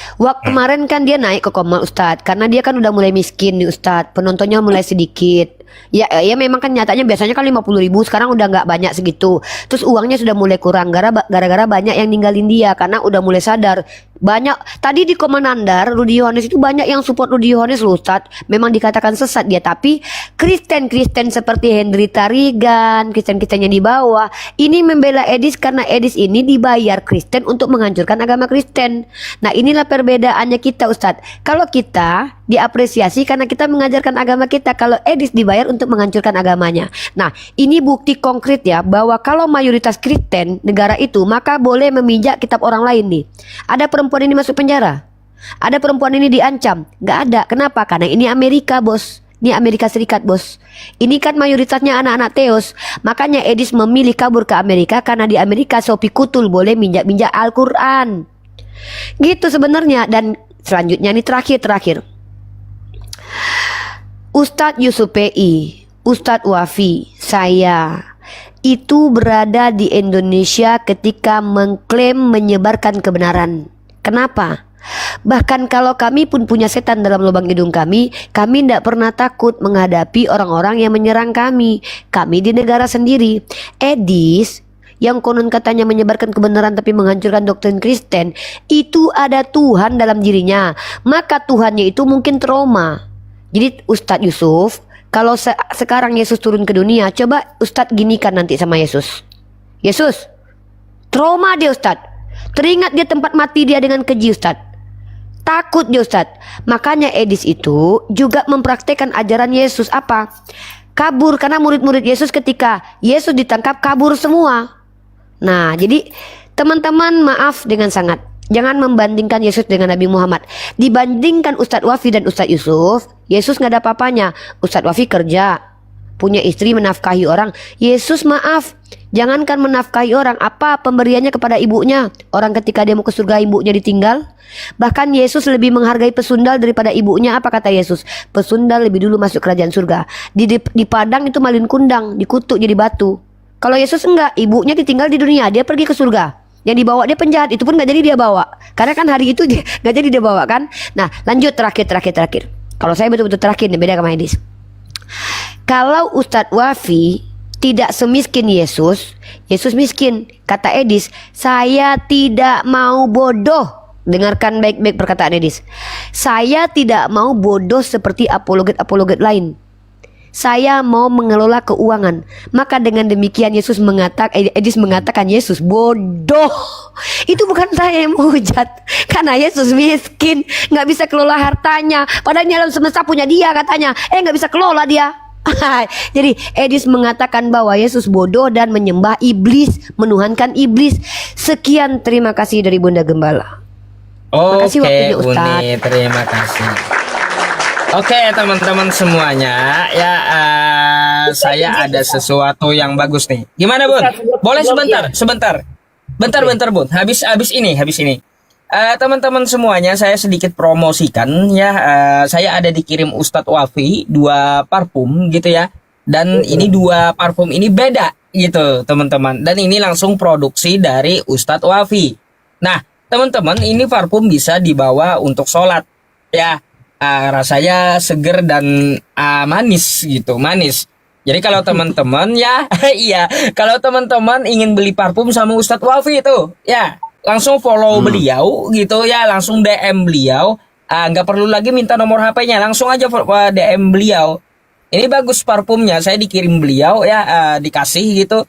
Kemarin kan dia naik ke Komal, Ustadz, karena dia kan udah mulai miskin nih, Ustadz. Penontonnya mulai sedikit. Ya memang kan nyatanya biasanya kan 50.000, sekarang udah nggak banyak segitu. Terus uangnya sudah mulai kurang gara-gara banyak yang ninggalin dia, karena udah mulai sadar. Banyak tadi di Komanandar, Rudi Yohanes itu banyak yang support Rudi Yohanes loh, Ustadz. Memang dikatakan sesat dia, tapi Kristen seperti Henry Tarigan, Kristen yang di bawah ini membela Edis, karena Edis ini dibayar Kristen untuk menghancurkan agama Kristen. Nah, inilah perbedaannya kita, Ustadz. Kalau kita diapresiasi karena kita mengajarkan agama kita, kalau Edis dibayar untuk menghancurkan agamanya. Nah, ini bukti konkret ya, bahwa kalau mayoritas Kristen negara itu, maka boleh meminjak kitab orang lain nih. Ada perempuan ini masuk penjara, ada perempuan ini diancam, nggak ada. Kenapa? Karena ini Amerika, bos. Ini Amerika Serikat, bos. Ini kan mayoritasnya anak-anak teos. Makanya Edis memilih kabur ke Amerika, karena di Amerika Sophie Kutul boleh minjak Al-Quran. Gitu sebenarnya. Dan selanjutnya ini terakhir. Ustadz Yusuf PI, Ustadz Wafi, saya itu berada di Indonesia ketika mengklaim menyebarkan kebenaran. Kenapa? Bahkan kalau kami pun punya setan dalam lubang hidung kami tidak pernah takut menghadapi orang-orang yang menyerang kami. Kami di negara sendiri. Edis yang konon katanya menyebarkan kebenaran tapi menghancurkan doktrin Kristen, itu ada Tuhan dalam dirinya. Maka Tuhannya itu mungkin trauma. Jadi Ustadz Yusuf, kalau sekarang Yesus turun ke dunia, coba Ustadz ginikan nanti sama Yesus. Yesus, trauma dia, Ustadz. Teringat dia tempat mati dia dengan keji, Ustadz. Takut dia, Ustadz. Makanya Edis itu juga mempraktekkan ajaran Yesus apa? Kabur, karena murid-murid Yesus ketika Yesus ditangkap kabur semua. Nah, jadi teman-teman maaf dengan sangat. Jangan membandingkan Yesus dengan Nabi Muhammad. Dibandingkan Ustadz Wafi dan Ustadz Yusuf, Yesus nggak ada apa-apanya. Ustadz Wafi kerja, punya istri, menafkahi orang. Yesus maaf, jangankan menafkahi orang, apa pemberiannya kepada ibunya? Orang ketika dia mau ke surga ibunya ditinggal. Bahkan Yesus lebih menghargai pesundal daripada ibunya. Apa kata Yesus? Pesundal lebih dulu masuk kerajaan surga. Di padang itu malin kundang, dikutuk jadi batu. Kalau Yesus enggak, ibunya ditinggal di dunia, dia pergi ke surga. Yang dibawa dia penjahat, itu pun gak jadi dia bawa. Karena kan hari itu dia gak jadi dia bawa kan. Nah lanjut terakhir. Kalau saya betul-betul terakhir nih, beda sama Edis. Kalau Ustadz Wafi tidak semiskin Yesus, Yesus miskin. Kata Edis, saya tidak mau bodoh. Dengarkan baik-baik perkataan Edis. Saya tidak mau bodoh seperti apologet lain. saya mau mengelola keuangan. Maka dengan demikian Edis mengatakan Yesus bodoh. Itu bukan saya yang menghujat, karena Yesus miskin, nggak bisa kelola hartanya. Padahal ini alam semesta punya dia katanya. Nggak bisa kelola dia. Jadi Edis mengatakan bahwa Yesus bodoh dan menyembah iblis, menuhankan iblis. Sekian, terima kasih dari Bunda Gembala. Makasih Oke, waktunya, Ustadz. Uni, terima kasih. Oke, teman-teman semuanya, ya saya ada sesuatu yang bagus nih. Gimana, Bun? Boleh sebentar. Bentar, Bun. Habis ini. Teman-teman semuanya, saya sedikit promosikan ya. Saya ada dikirim Ustadz Wafi 2 parfum gitu ya. Dan ini 2 parfum ini beda gitu, teman-teman. Dan ini langsung produksi dari Ustadz Wafi. Nah, teman-teman, ini parfum bisa dibawa untuk sholat ya. Rasanya seger dan manis gitu, manis. Jadi kalau teman-teman ya, iya, kalau teman-teman ingin beli parfum sama Ustadz Wafi itu, ya langsung follow beliau gitu ya, langsung DM beliau. Nggak perlu lagi minta nomor HP-nya, langsung aja DM beliau. Ini bagus parfumnya, saya dikirim beliau ya, dikasih gitu.